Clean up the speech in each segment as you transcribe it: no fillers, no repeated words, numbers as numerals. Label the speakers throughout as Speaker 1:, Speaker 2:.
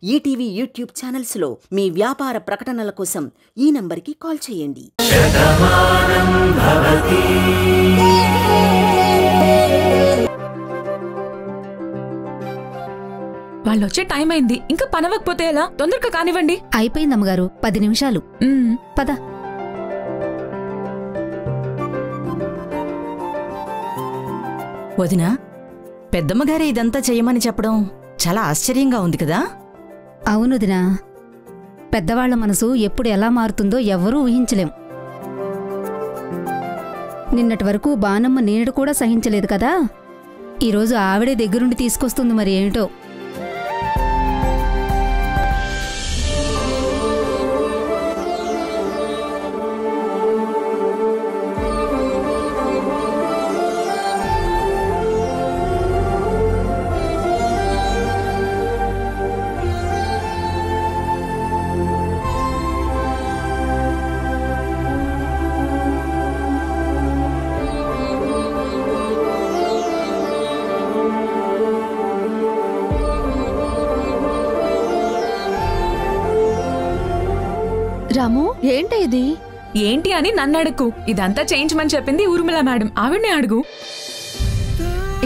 Speaker 1: ETV YouTube ఛానల్స్లో మీ వ్యాపార ప్రకటనల కోసం ఈ నంబర్కి కాల్ చేయండి.
Speaker 2: వాళ్ళొచ్చే టైం అయింది. ఇంకా పనవకపోతే ఎలా? తొందరగా కానివ్వండి.
Speaker 3: అయిపోయిందమ్మగారు, 10 నిమిషాలు. పద.
Speaker 4: వదినా, పెద్దమ్మగారే ఇదంతా చెయ్యమని చెప్పడం చాలా ఆశ్చర్యంగా ఉంది కదా?
Speaker 3: అవునుదినా, పెద్దవాళ్ల మనసు ఎప్పుడు ఎలా మారుతుందో ఎవ్వరూ ఊహించలేం. నిన్నటి వరకు బానమ్మ నీడు కూడా సహించలేదు కదా, ఈరోజు ఆవిడే దగ్గరుండి తీసుకొస్తుంది. మరి ఏమిటో.
Speaker 5: రాము, ఏంటి ఇది?
Speaker 2: ఏంటి అని నన్ను అడుగు. ఇదంతా చేయించమని చెప్పింది ఊర్మిళ మేడం. ఆవిడ్నే అడుగు.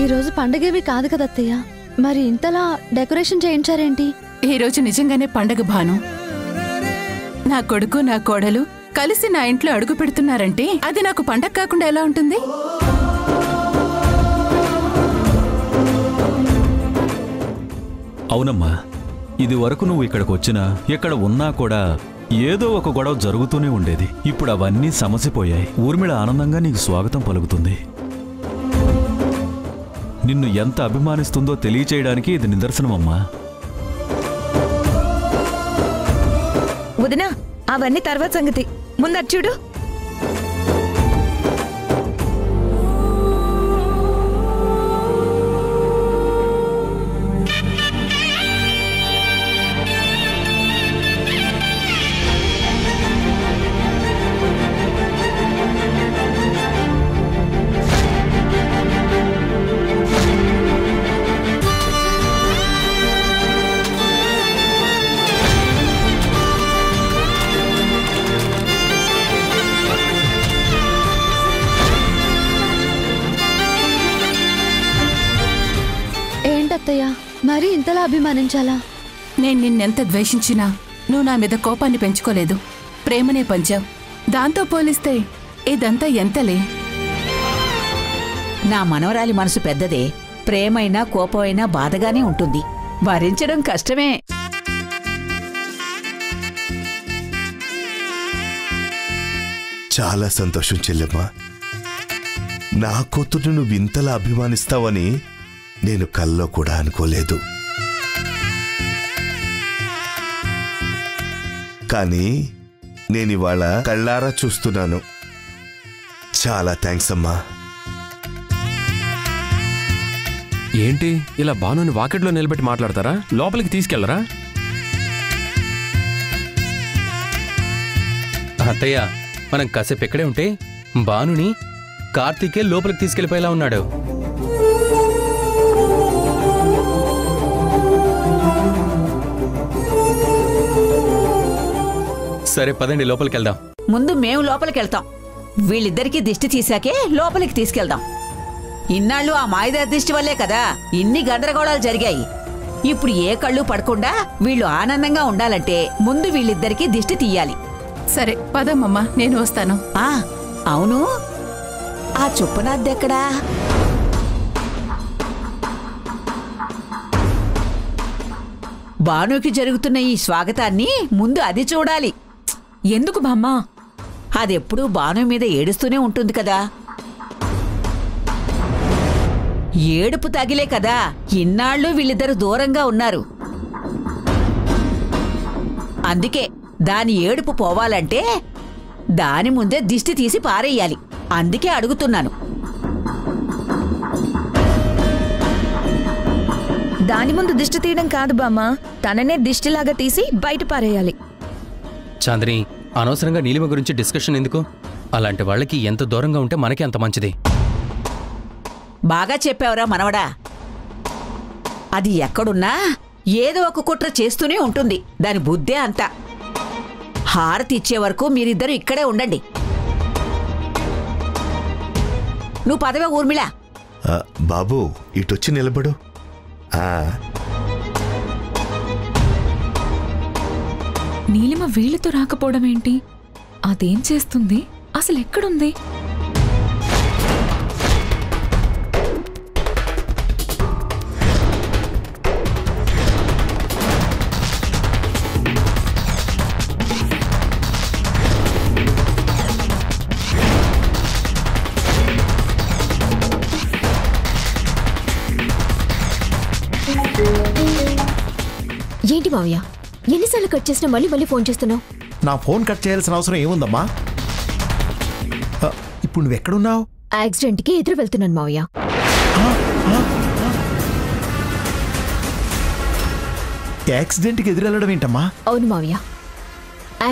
Speaker 5: ఈరోజు పండగేవి కాదు కదా అత్తయ్య, మరి ఇంతలా డెకరేషన్ చేయించారేంటి?
Speaker 6: ఈరోజు నిజంగానే పండగ భాను. నా కొడుకు నా కోడలు కలిసి నా ఇంట్లో అడుగు పెడుతున్నారంటే అది నాకు పండగ కాకుండా ఎలా ఉంటుంది?
Speaker 7: అవునమ్మా, ఇది వరకు నువ్వు ఇక్కడికి వచ్చినా ఎక్కడ ఉన్నా కూడా ఏదో ఒక గొడవ జరుగుతూనే ఉండేది. ఇప్పుడు అవన్నీ సమసిపోయాయి. ఊర్మిళ ఆనందంగా నీకు స్వాగతం పలుకుతుంది. నిన్ను ఎంత అభిమానిస్తుందో తెలియచేయడానికి ఇది నిదర్శనమమ్మా.
Speaker 8: వదినా, అవన్నీ తర్వాత సంగతి. ముందు చూడు.
Speaker 5: ఏంటత్తయ్య, మరీ ఇంతలా అభిమానించాలా?
Speaker 6: నేను నిన్నెంత ద్వేషించినా నువ్వు నా మీద కోపాన్ని పెంచుకోలేదు, ప్రేమనే పంచావు. దాంతో పోలిస్తే ఇదంతా ఎంతలే.
Speaker 9: నా మనవరాలి మనసు పెద్దదే. ప్రేమైనా కోపమైనా బాధగానే ఉంటుంది. భరించడం కష్టమే.
Speaker 10: చాలా సంతోషం చెల్లెమ్మా. నా కూతురు నువ్వు ఇంతలా అభిమానిస్తావని నేను కల్లో కూడా అనుకోలేదు. కానీ నేనివాళ కళ్ళారా చూస్తున్నాను. చాలా థ్యాంక్స్ అమ్మా.
Speaker 11: ఏంటి ఇలా బానుని వాకిట్లో నిలబెట్టి మాట్లాడతారా? లోపలికి తీసుకెళ్లరా?
Speaker 12: అత్తయ్య, మనం కాసేపు ఎక్కడే ఉంటే బానుని కార్తీకే లోపలికి తీసుకెళ్లిపోయేలా ఉన్నాడు. సరే పదండి, లోపలికి వెళ్దాం.
Speaker 9: ముందు మేము లోపలికెళ్తాం. వీళ్ళిద్దరికీ దిష్టి తీసాకే లోపలికి తీసుకెళ్దాం. ఇన్నాళ్ళు ఆ మాయదారి దిష్టి వల్లే కదా ఇన్ని గందరగోళాలు జరిగాయి. ఇప్పుడు ఏ కళ్ళు పడకుండా వీళ్ళు ఆనందంగా ఉండాలంటే ముందు వీళ్ళిద్దరికీ దిష్టి తీయాలి.
Speaker 6: సరే పదమ్మమ్మా, నేను వస్తాను.
Speaker 9: అవును, ఆ చుప్పనాద్దెక్కడా? బానుకి జరుగుతున్న ఈ స్వాగతాన్ని ముందు అది చూడాలి.
Speaker 2: ఎందుకు బామ్మా?
Speaker 9: అదెప్పుడూ బాను మీద ఏడుస్తూనే ఉంటుంది కదా. ఏడుపు తగిలే కదా ఇన్నాళ్ళు వీళ్ళిద్దరు దూరంగా ఉన్నారు. అందుకే దాని ఏడుపు పోవాలంటే దాని ముందే దిష్టి తీసి పారేయాలి. అందుకే అడుగుతున్నాను.
Speaker 8: దాని ముందు దిష్టి తీయడం కాదు బామ్మా, తననే దిష్టిలాగా తీసి బయట పారేయాలి.
Speaker 12: చాందిని, అనవసరంగా నీలిమ గురించి డిస్కషన్ ఎందుకు? అలాంటి వాళ్ళకి ఎంత దూరంగా ఉంటే మనకి అంత మంచిది.
Speaker 9: బాగా చెప్పావురా మనవడా. అది ఎక్కడున్నా ఏదో ఒక కుట్ర చేస్తూనే ఉంటుంది. దాని బుద్ధే అంతా. హారతి ఇచ్చే వరకు మీరిద్దరూ ఇక్కడే ఉండండి. నువ్వు పదవే ఊర్మిళ.
Speaker 10: బాబు ఇటొచ్చి నిలబడు.
Speaker 2: నీలిమ వీళ్ళతో రాకపోవడం ఏంటి? అదేం చేస్తుంది? అసలు ఎక్కడుంది?
Speaker 13: ఏంటి మావయ్య, ఎన్నిసార్లు కట్ చేసినా మళ్ళీ మళ్ళీ ఫోన్ చేస్తున్నావు?
Speaker 14: నా ఫోన్ కట్ చేయాల్సిన అవసరం ఏముందమ్మా? ఇప్పుడు నువ్వెక్కడున్నావు?
Speaker 13: యాక్సిడెంట్కి ఎదురు వెళ్తున్నాను మావయ్య.
Speaker 14: యాక్సిడెంట్కి ఎదురెళ్ళడం ఏంటమ్మా?
Speaker 13: అవును మావయ్య,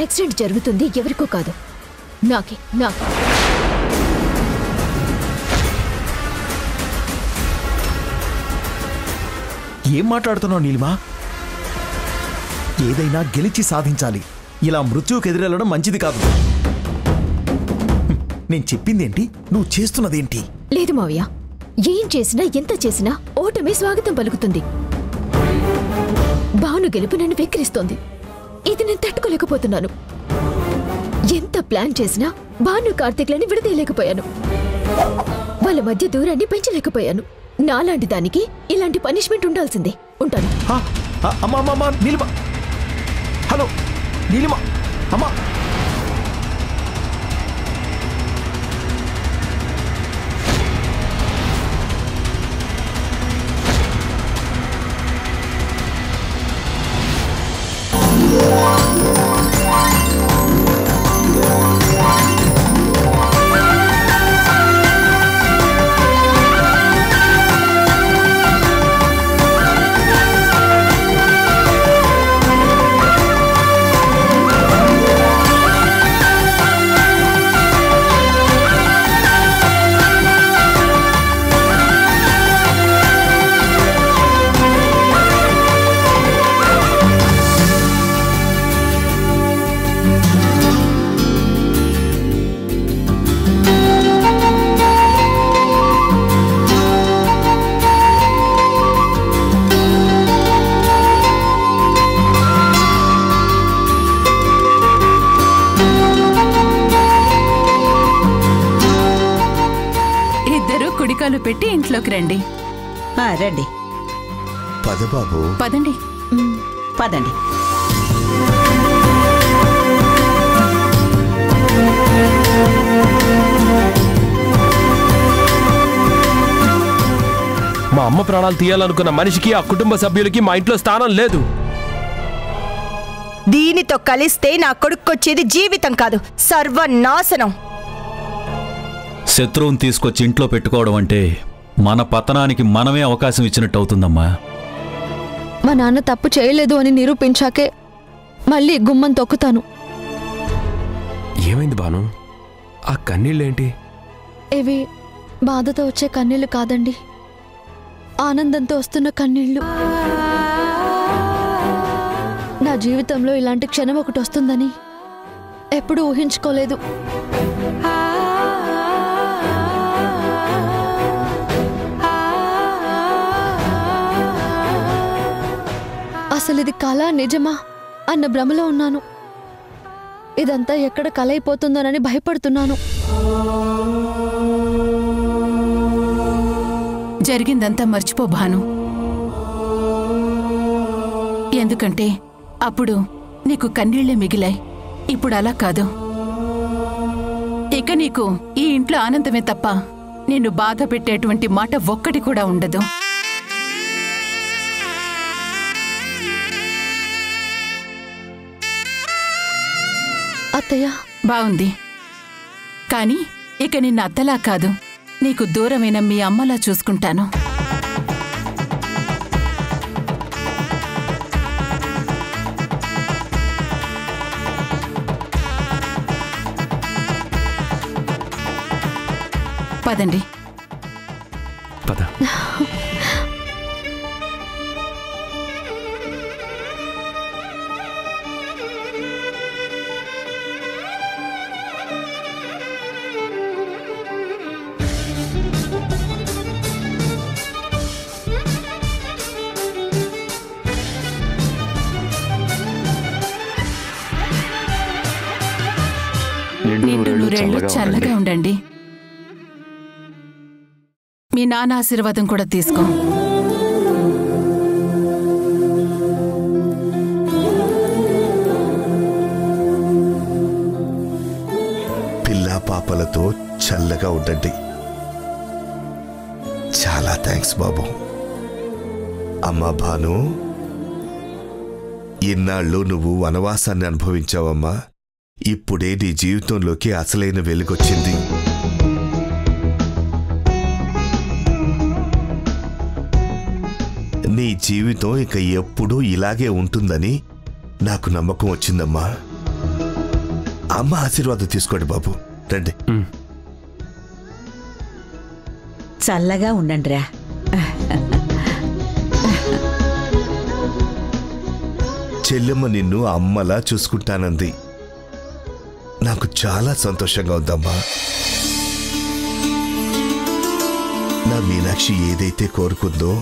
Speaker 13: యాక్సిడెంట్ జరుగుతుంది ఎవరికో కాదు, నాకే.
Speaker 14: ఏం మాట్లాడుతున్నావు నీలిమా? ఏదైనా గెలిచి సాధించాలి. ఇలా మృత్యువుకు ఎదురెళ్ళడం మంచిది కాదు. నేను చెప్పిందేంటి, నువ్వు చేస్తున్నదేంటి?
Speaker 13: లేదు మావయ్య, ఏం చేసినా ఎంత చేసినా ఓటమి స్వాగతం పలుకుతుంది. భాను గెలుపు నన్ను వెక్కిరిస్తోంది. ఇది నేను తట్టుకోలేకపోతున్నాను. ఎంత ప్లాన్ చేసినా భాను కార్తీక్లని విడదీయలేకపోయాను. వాళ్ళ మధ్య దూరాన్ని పెంచలేకపోయాను. నాలాంటి దానికి ఇలాంటి పనిష్మెంట్ ఉండాల్సిందే. ఉంటాను.
Speaker 14: అమ్మా నీలిమా, హలో నీలిమా, అమ్మా.
Speaker 6: పెట్టి ఇంట్లోకి రండి.
Speaker 9: రండి.
Speaker 10: పద బాబు.
Speaker 6: పదండి.
Speaker 9: పదండి.
Speaker 11: మా అమ్మ ప్రాణాలు తీయాలనుకున్న మనిషికి, ఆ కుటుంబ సభ్యులకి మా ఇంట్లో స్థానం లేదు.
Speaker 8: దీనితో కలిస్తే నా కొడుకొచ్చేది జీవితం కాదు, సర్వనాశనం.
Speaker 7: శత్రువుని తీసుకొచ్చి ఇంట్లో పెట్టుకోవడం అంటే మన పతనానికి మనమే అవకాశం ఇచ్చినట్టు అవుతుందమ్మా.
Speaker 5: మా నాన్న తప్పు చేయలేదు అని నిరూపించాకే మళ్ళీ గుమ్మం తొక్కుతాను.
Speaker 11: ఏమైంది బాను? ఆ కన్నీళ్ళేంటి?
Speaker 5: ఇవి బాధతో వచ్చే కన్నీళ్లు కాదండి, ఆనందంతో వస్తున్న కన్నీళ్లు. నా జీవితంలో ఇలాంటి క్షణం ఒకటి వస్తుందని ఎప్పుడూ ఊహించుకోలేదు. అసలు ఇది కళ నిజమా అన్న భ్రమలో ఉన్నాను. ఇదంతా ఎక్కడ కళ అయిపోతుందోనని భయపడుతున్నాను.
Speaker 6: జరిగిందంతా మర్చిపో భాను. ఎందుకంటే అప్పుడు నీకు కన్నీళ్లే మిగిలాయి. ఇప్పుడు అలా కాదు. ఇక నీకు ఈ ఇంట్లో ఆనందమే తప్ప నిన్ను బాధ పెట్టేటువంటి మాట ఒక్కటి కూడా ఉండదు.
Speaker 5: అత్తయ్య,
Speaker 6: బావుంది. కానీ ఇక నిన్న అత్తలా కాదు, నీకు దూరమైన మీ అమ్మలా చూసుకుంటాను. పదండి.
Speaker 11: పద.
Speaker 6: నిండు నూరేళ్లు చల్లగా ఉండండి. మీ నాన్న ఆశీర్వాదం కూడా తీసుకో.
Speaker 10: పిల్లా పాపలతో చల్లగా ఉండండి. చాలా థ్యాంక్స్ బాబు. అమ్మా భాను, ఇన్నాళ్ళు నువ్వు వనవాసాన్ని అనుభవించావమ్మా. ఇప్పుడే నీ జీవితంలోకి అసలైన వెలుగొచ్చింది. నీ జీవితం ఇక ఎప్పుడూ ఇలాగే ఉంటుందని నాకు నమ్మకం వచ్చిందమ్మా. అమ్మ ఆశీర్వాదం తీసుకోండి బాబు. రండి.
Speaker 9: చల్లగా ఉండండిరా.
Speaker 10: చెల్లెమ్మ నిన్ను అమ్మలా చూసుకుంటానంది. నాకు చాలా సంతోషంగా ఉందమ్మా. నా మీనాక్షి ఏదైతే కోరుకుందో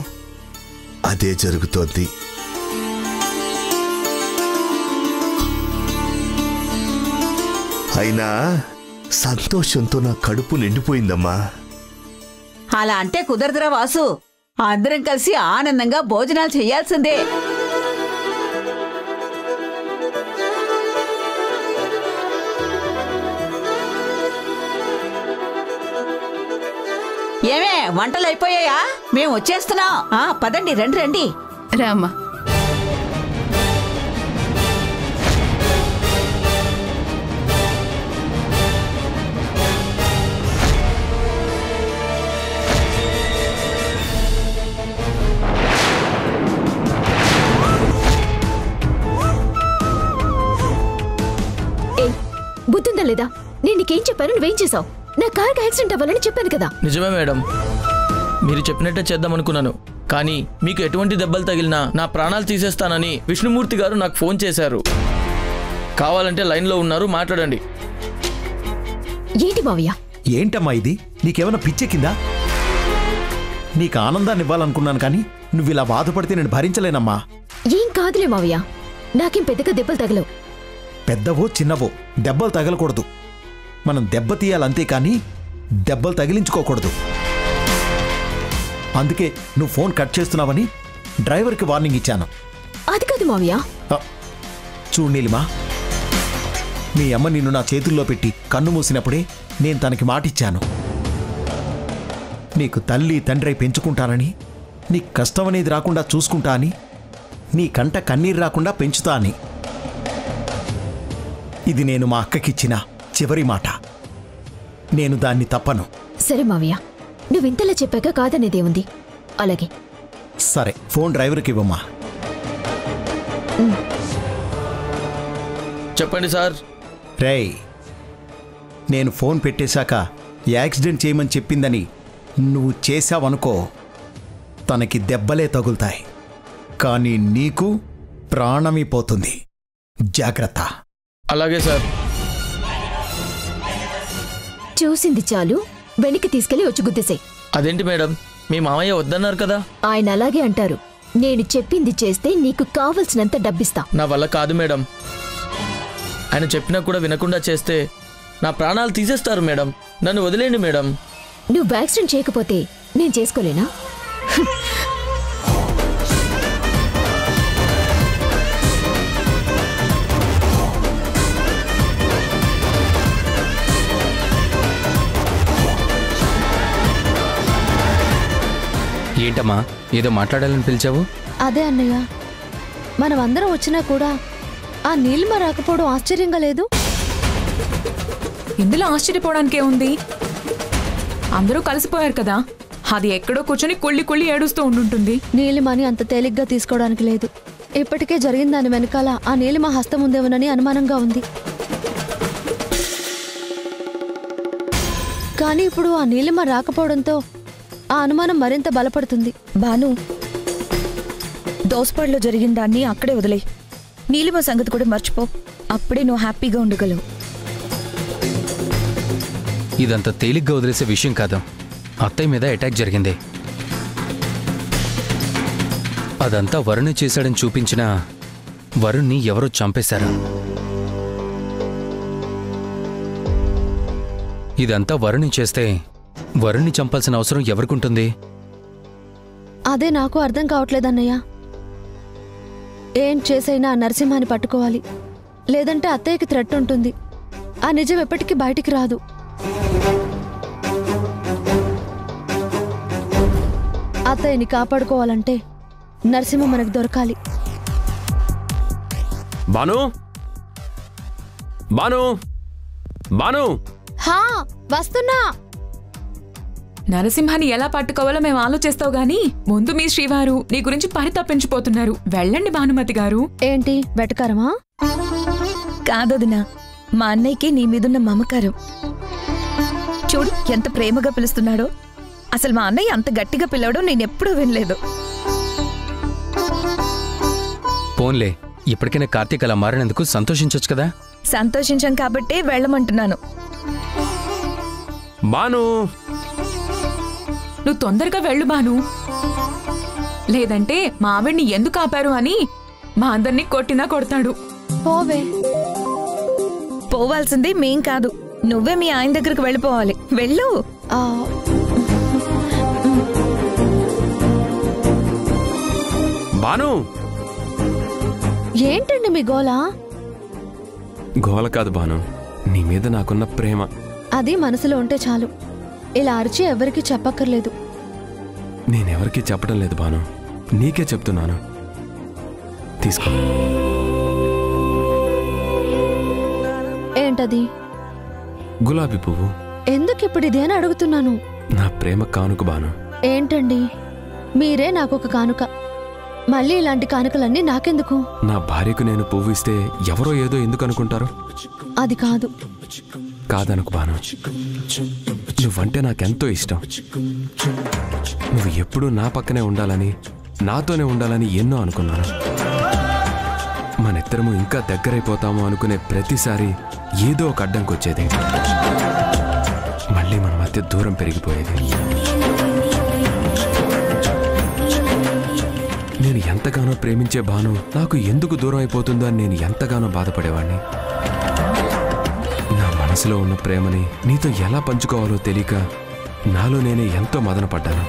Speaker 10: అదే జరుగుతోంది. అయినా సంతోషంతో నా కడుపు నిండిపోయిందమ్మా.
Speaker 9: అలా అంటే కుదరదురా వాసు. అందరం కలిసి ఆనందంగా భోజనాలు చేయాల్సిందే. ఏమే వంటలు అయిపోయాయా? మేము వచ్చేస్తున్నాం. పదండి, రండి రండి.
Speaker 6: రామ్మా.
Speaker 13: బుద్ధిందా లేదా? నేను నీకేం చెప్పాను, నువ్వేం చేసావు? నా కార్కి యాక్సిడెంట్ అవ్వాలని చెప్పాను కదా.
Speaker 15: నిజమే మేడం, మీరు చెప్పినట్టే చేద్దాం అనుకున్నాను. కానీ మీకు ఎటువంటి దెబ్బలు తగిలినా నా ప్రాణాలు తీసేస్తానని విష్ణుమూర్తి గారు నాకు ఫోన్ చేశారు. కావాలంటే లైన్లో ఉన్నారు, మాట్లాడండి.
Speaker 13: ఏంటి మావయ్య?
Speaker 14: ఏంటమ్మా ఇది? నీకేమైనా పిచ్చెక్కిందా? నీకు ఆనందాన్ని ఇవ్వాలనుకున్నాను కానీ నువ్వు ఇలా బాధపడితే నేను భరించలేనమ్మా.
Speaker 13: ఏం కాదులే మావయ్య, నాకేం పెద్దగా దెబ్బలు తగలవు.
Speaker 14: పెద్దవో చిన్నవో దెబ్బలు తగలకూడదు. మనం దెబ్బ తీయాలంతే కానీ దెబ్బలు తగిలించుకోకూడదు. అందుకే నువ్వు ఫోన్ కట్ చేస్తున్నావని డ్రైవర్కి వార్నింగ్ ఇచ్చాను.
Speaker 13: అది కాదు మావయ్య.
Speaker 14: చూడు నీలిమా, మీ అమ్మ నిన్ను నా చేతుల్లో పెట్టి కన్ను మూసినప్పుడే నేను తనకి మాటిచ్చాను. నీకు తల్లి తండ్రి పెంచుకుంటానని, నీకు కష్టం అనేది రాకుండా చూసుకుంటా అని, నీ కంట కన్నీరు రాకుండా పెంచుతా అని. ఇది నేను మా అక్కకిచ్చిన చివరి మాట. నేను దాన్ని తప్పను.
Speaker 13: సరే మావయ్య, నువ్వింతలా చెప్పాక కాదనేదేముంది. అలాగే.
Speaker 14: సరే, ఫోన్ డ్రైవర్కి ఇవ్వమ్మా.
Speaker 15: చెప్పండి సార్.
Speaker 14: రేయ్, నేను ఫోన్ పెట్టేశాక యాక్సిడెంట్ చేయమని చెప్పిందని నువ్వు చేశావనుకో, తనకి దెబ్బలే తగులుతాయి, కానీ నీకు ప్రాణమైపోతుంది. జాగ్రత్త.
Speaker 15: అలాగే సార్.
Speaker 13: చూసింది చాలు, వెనక్కి తీసుకెళ్లి వచ్చి గుద్దేసే.
Speaker 15: అదేంటి మేడం, మీ మామయ్య వద్దన్నారు కదా?
Speaker 13: ఆయన అలాగే అంటారు. నేను చెప్పింది చేస్తే నీకు కావలసినంత డబ్బిస్తా.
Speaker 15: నా వల్ల కాదు మేడం. ఆయన చెప్పినా కూడా వినకుండా చేస్తే నా ప్రాణాలు తీసేస్తారు మేడం. నన్ను వదిలేండి మేడం.
Speaker 13: నువ్వు యాక్సిడెంట్ చేయకపోతే నేను చేసుకోలేనా?
Speaker 12: ఏంటమ్మా, ఏదో మాట్లాడాలని పిలిచావు?
Speaker 5: అదే అన్నయ్య, మనం అందరం వచ్చినా కూడా ఆ నీలిమ రాకపోవడం ఆశ్చర్యంగా లేదు?
Speaker 2: ఇందులో ఆశ్చర్యపోవడానికే ఉంది? అందరూ కలిసిపోయారు కదా, అది ఎక్కడో కూర్చొని కుళ్ళి కుళ్ళి ఏడుస్తూ ఉండుంటుంది.
Speaker 5: నీలిమని అంత తేలిగ్గా తీసుకోవడానికి లేదు. ఇప్పటికే జరిగిన దాని వెనకాల ఆ నీలిమ హస్తం ఉందేమోనని అనుమానంగా ఉంది. కానీ ఇప్పుడు ఆ నీలిమ రాకపోవడంతో ఆ అనుమానం మరింత బలపడుతుంది.
Speaker 8: భాను, దోసపాడులో జరిగిన దాన్ని అక్కడే వదిలే. నీలిమ సంగతి కూడా మర్చిపో. అప్పుడే నువ్వు హ్యాపీగా ఉండగలవు.
Speaker 12: ఇదంతా తేలిగ్గా వదిలేసే విషయం కాదు. అత్తయ్య మీద అటాక్ జరిగింది. అదంతా వరుణ్ చేశాడని చూపించిన వరుణ్ణి ఎవరో చంపేశారు. ఇదంతా వరుణి చేస్తే వరుణ్ణి చంపాల్సిన అవసరం ఎవరికుంటుంది?
Speaker 5: అదే నాకు అర్థం కావట్లేదన్నయ్య. ఏం చేసైనా ఆ నరసింహాన్ని పట్టుకోవాలి, లేదంటే అత్తయ్యకి థ్రెట్ ఉంటుంది. ఆ నిజం ఎప్పటికీ బయటికి రాదు. అత్తయ్యని కాపాడుకోవాలంటే నరసింహ మనకు దొరకాలి.
Speaker 11: బాను బాను బాను
Speaker 5: హా, వస్తున్నా.
Speaker 2: నరసింహాన్ని ఎలా పట్టుకోవాలో మేము ఆలోచిస్తావు గాని ముందు మీ శ్రీవారు నీ గురించి పరితపించిపోతున్నారు. వెళ్ళండి భానుమతి గారు.
Speaker 5: ఏంటి వెటకారమా?
Speaker 8: కాదొదినా, మా అన్నయ్యకి నీ మీదున్న మమకారం. చూడు ఎంత ప్రేమగా పిలుస్తున్నాడో. అసలు మా అన్నయ్య అంత గట్టిగా పిలవడం నేనెప్పుడూ వినలేదు.
Speaker 12: పోన్లే, ఇప్పటికైనా కార్తీక్ అలా మారినందుకు సంతోషించొచ్చు కదా.
Speaker 8: సంతోషించాం కాబట్టే వెళ్ళమంటున్నాను.
Speaker 11: బాను,
Speaker 2: నువ్వు తొందరగా వెళ్ళు బాను, లేదంటే మా ఆవిడ్ని ఎందుకు ఆపారు అని మా అందరినీ కొట్టినా కొడతాడు.
Speaker 5: పోవే.
Speaker 8: పోవాల్సింది మేం కాదు, నువ్వే మీ ఆయన దగ్గరకు వెళ్ళిపోవాలి. వెళ్ళు.
Speaker 11: బాను.
Speaker 5: ఏంటండి మీ గోలా?
Speaker 11: గోల కాదు బాను, నీ మీద నాకున్న ప్రేమ.
Speaker 5: అది మనసులో ఉంటే చాలు, ఇలా అరిచి ఎవరికి చెప్పక్కర్లేదు.
Speaker 11: నేనెవరికీ చెప్పడం లేదు బాను, నీకే చెప్తున్నాను. తీసుకో.
Speaker 5: ఏంటది?
Speaker 11: గులాబీ పువ్వు.
Speaker 5: ఎందుకు ఇప్పుడు ఇదే అని అడుగుతున్నాను.
Speaker 11: నా ప్రేమ కానుక బాను.
Speaker 5: ఏంటండి, మీరే నాకొక కానుక, మళ్ళీ ఇలాంటి కానుకలన్నీ నాకెందుకు?
Speaker 11: నా భార్యకు నేను పువ్వు ఇస్తే ఎవరో ఏదో ఎందుకు అనుకుంటారు?
Speaker 5: అది కాదు.
Speaker 11: కాదనుకు బాను, నువ్వంటే నాకెంతో ఇష్టం. నువ్వు ఎప్పుడూ నా పక్కనే ఉండాలని, నాతోనే ఉండాలని ఎన్నో అనుకున్నాను. మనిద్దరము ఇంకా దగ్గరైపోతాము అనుకునే ప్రతిసారి ఏదో ఒక అడ్డంకొచ్చేది. మళ్ళీ మన మధ్య దూరం పెరిగిపోయేది. నేను ఎంతగానో ప్రేమించే బాను నాకు ఎందుకు దూరం అయిపోతుందో అని నేను ఎంతగానో బాధపడేవాణ్ణి. నా మనసులో ఉన్న ప్రేమని నీతో ఎలా పంచుకోవాలో తెలియక నాలో నేనే ఎంతో మదనపడ్డాను.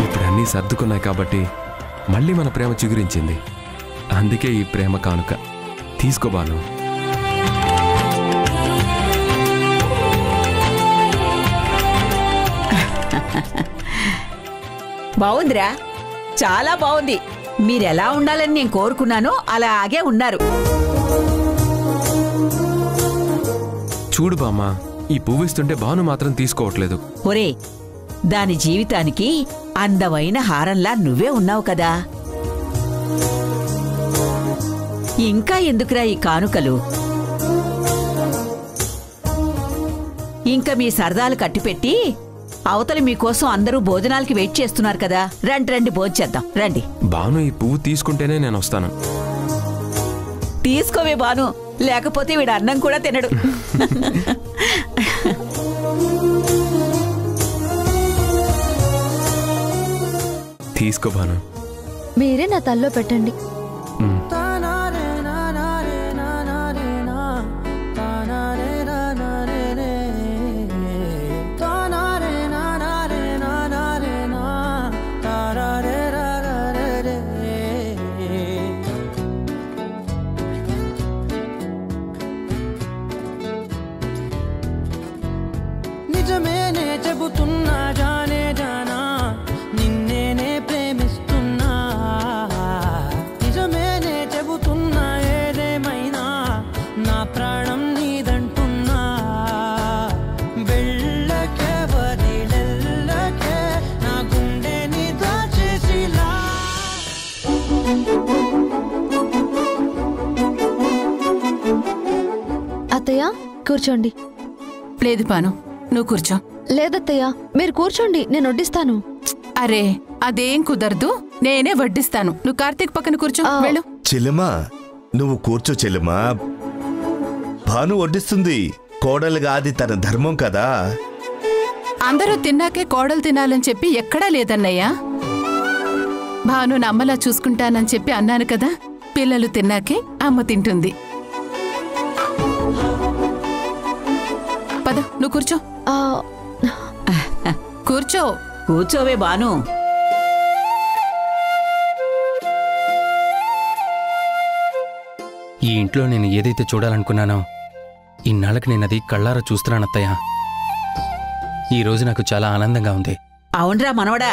Speaker 11: ఇప్పుడు అన్నీ సర్దుకున్నాయి కాబట్టి మళ్ళీ మన ప్రేమ చిగురించింది. అందుకే ఈ ప్రేమ కానుక. తీసుకో బాను.
Speaker 9: బావుందిరా, చాలా బావుంది. మీరెలా ఉండాలని నేను కోరుకున్నానో అలాగే ఉన్నారు.
Speaker 11: చూడు బామ్మ, ఈ పువ్విస్తుంటే బాను మాత్రం తీసుకోవట్లేదు.
Speaker 9: ఒరే, దాని జీవితానికి అందమైన హారంలా నువ్వే ఉన్నావు కదా. ఇంకా ఎందుకురా ఈ కానుకలు? ఇంకా మీ సరదాలు కట్టిపెట్టి అవతలి మీకోసం అందరూ భోజనాలకి వెయిట్ చేస్తున్నారు కదా. రండి రండి, భోజేద్దాం రండి.
Speaker 11: బాను ఈ పువ్వు తీసుకుంటేనే నేను వస్తాను.
Speaker 9: తీసుకోవే బాను, లేకపోతే వీడు అన్నం కూడా తినడు.
Speaker 11: తీసుకో బాను.
Speaker 5: మీరే నా తల్లో పెట్టండి.
Speaker 16: నిజమేనే చెబుతున్నా జానే జానా, నిన్నేనే ప్రేమిస్తున్నా. నిజమేనే చెబుతున్నా, ఏదేమైనా నా ప్రాణం నీదంటున్నా. వెళ్ళకే వదిలెల్లకే నా గుండెని దాచేసిలా.
Speaker 5: అత్తయ్య కూర్చోండి.
Speaker 6: లేదు పాను, నువ్వు కూర్చో.
Speaker 5: లేదత్తయ్య, మీరు కూర్చోండి, నేను వడ్డిస్తాను.
Speaker 6: అరే, అదేం కుదరదు, నేనే వడ్డిస్తాను. నువ్వు కార్తీక్ పక్కన కూర్చో. వెళ్ళు.
Speaker 10: చెల్లెమా, నువ్వు కూర్చో చెల్లెమా. భాను వడ్డిస్తుంది. కోడలుగా అది తన ధర్మం కదా.
Speaker 6: అందరూ తిన్నాకే కోడలు తినాలని చెప్పి ఎక్కడా లేదన్నయ్యా. భాను అమ్మలా చూసుకుంటానని చెప్పి అన్నాను కదా. పిల్లలు తిన్నాకే అమ్మ తింటుంది. పద నువ్వు కూర్చో. కూర్చో.
Speaker 9: కూర్చోవే బాను.
Speaker 12: ఈ ఇంట్లో నేను ఏదైతే చూడాలనుకున్నానో ఇన్నాళ్ళకి నేను అది కళ్ళారా చూస్తున్నాను అత్తయ్య. ఈ రోజు నాకు చాలా ఆనందంగా ఉంది.
Speaker 9: అవునరా మనవడా,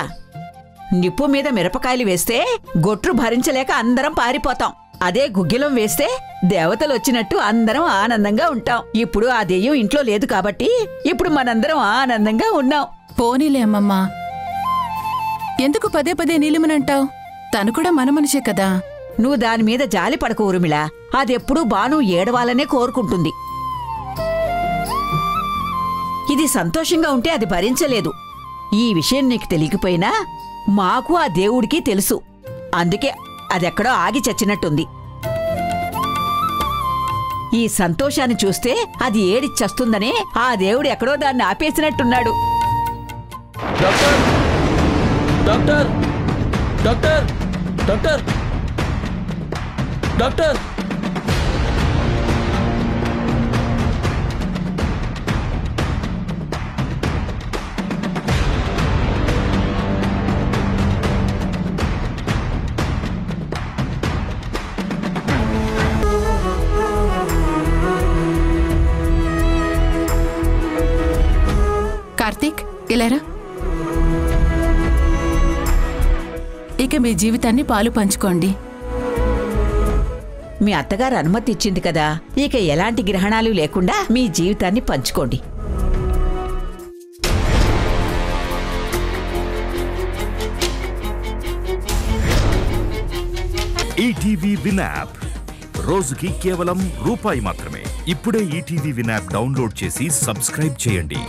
Speaker 9: నిప్పు మీద మిరపకాయలు వేస్తే గొట్టు భరించలేక అందరం పారిపోతాం. అదే గుగ్గిలం వేస్తే దేవతలు వచ్చినట్టు అందరం ఆనందంగా ఉంటాం. ఇప్పుడు ఆ దెయ్యం ఇంట్లో లేదు కాబట్టి ఇప్పుడు మనందరం ఆనందంగా ఉన్నాం.
Speaker 6: పోనీలే అమ్మమ్మా, ఎందుకు పదే పదే నీలిమనంటావు? తను కూడా మన మనిషే కదా.
Speaker 9: నువ్వు దాని మీద జాలి పడకు ఊర్మిళ. అదెప్పుడూ బాను ఏడవాలనే కోరుకుంటుంది. ఇది సంతోషంగా ఉంటే అది భరించలేదు. ఈ విషయం నీకు తెలియకపోయినా మాకు ఆ దేవుడికి తెలుసు. అందుకే అదెక్కడో ఆగి చచ్చినట్టుంది. ఈ సంతోషాన్ని చూస్తే అది ఏడిచ్చస్తుందనే ఆ దేవుడు ఎక్కడో దాన్ని ఆపేసినట్టున్నాడు.
Speaker 15: Doctor doctor doctor doctor doctor
Speaker 6: Karthik, ఇలారా. ఇక మీ జీవితాన్ని పాలు పంచుకోండి.
Speaker 9: మీ అత్తగారు అనుమతి ఇచ్చింది కదా, ఇక ఎలాంటి గ్రహణాలు లేకుండా మీ జీవితాన్ని పంచుకోండి.
Speaker 17: ఈటీవీ విన్ యాప్ రోజుకి కేవలం రూపాయి మాత్రమే. ఇప్పుడే ఈటీవీ విన్ యాప్ డౌన్లోడ్ చేసి సబ్స్క్రైబ్ చేయండి.